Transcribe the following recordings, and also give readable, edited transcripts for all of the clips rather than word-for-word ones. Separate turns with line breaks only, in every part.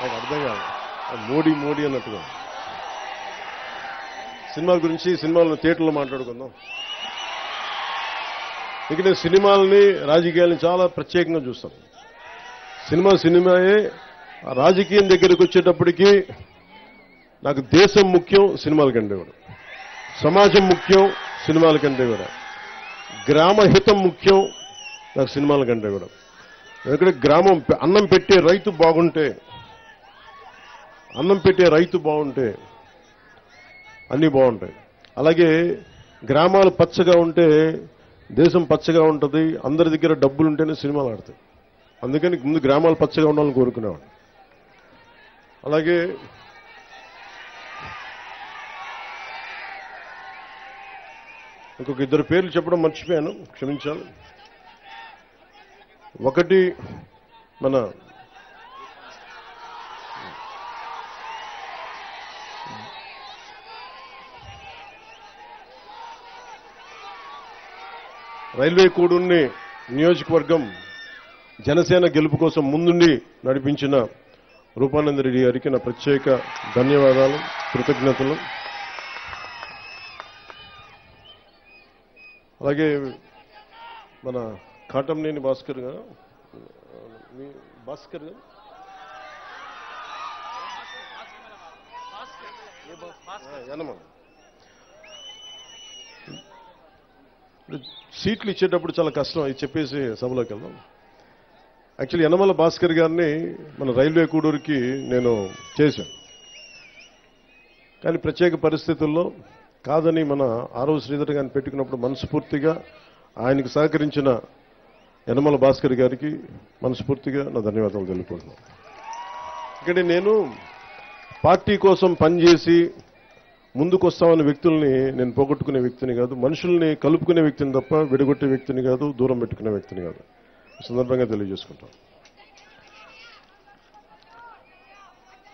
నాకు అర్థం కాదు, మోడీ మోడీ అన్నట్టుగా. సినిమాల గురించి సినిమాలను థియేటర్లో మాట్లాడుకుందాం. ఇక నేను సినిమాలని రాజకీయాలని చాలా ప్రత్యేకంగా చూస్తాను. సినిమాయే. రాజకీయం దగ్గరికి వచ్చేటప్పటికి నాకు దేశం ముఖ్యం సినిమాల కంటే కూడా, సమాజం ముఖ్యం సినిమాల కంటే కూడా, గ్రామ హితం ముఖ్యం నాకు సినిమాల కంటే కూడా. ఎందుకంటే గ్రామం అన్నం పెట్టే రైతు బాగుంటే అన్నీ బాగుంటాయి. అలాగే గ్రామాలు పచ్చగా ఉంటే దేశం పచ్చగా ఉంటుంది. అందరి దగ్గర డబ్బులు ఉంటేనే సినిమాలు ఆడతాయి. అందుకని ముందు గ్రామాలు పచ్చగా ఉండాలని కోరుకునేవాడు. అలాగే ఇంకొక ఇద్దరు పేర్లు చెప్పడం మర్చిపోయాను, క్షమించాలి. ఒకటి మన రైల్వే కూడూరుని నియోజకవర్గం జనసేన గెలుపు కోసం ముందుండి నడిపించిన రూపానంద రెడ్డి గారికి నా ప్రత్యేక ధన్యవాదాలు, కృతజ్ఞతలు. అలాగే మన కాటంనేని భాస్కర్ గారు, సీట్లు ఇచ్చేటప్పుడు చాలా కష్టం, అది చెప్పేసి సభలోకి వెళ్దాం. యాక్చువల్లీ యనమల భాస్కర్ గారిని మన రైల్వే కూడూరుకి నేను చేశాను. కానీ ప్రత్యేక పరిస్థితుల్లో కాదని మన ఆరవ శ్రీధర్ గారిని పెట్టుకున్నప్పుడు మనస్ఫూర్తిగా ఆయనకు సహకరించిన యనమల భాస్కర్ గారికి మనస్ఫూర్తిగా నా ధన్యవాదాలు తెలుపుకుంటున్నాను. ఇక్కడ నేను పార్టీ కోసం పనిచేసి ముందుకొస్తామన్న వ్యక్తుల్ని నేను పోగొట్టుకునే వ్యక్తిని కాదు, మనుషుల్ని కలుపుకునే వ్యక్తిని తప్ప విడగొట్టే వ్యక్తిని కాదు, దూరం పెట్టుకునే వ్యక్తిని కాదు. సందర్భంగా తెలియజేసుకుంటాం.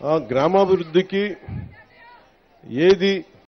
ఆ గ్రామాభివృద్ధికి ఏది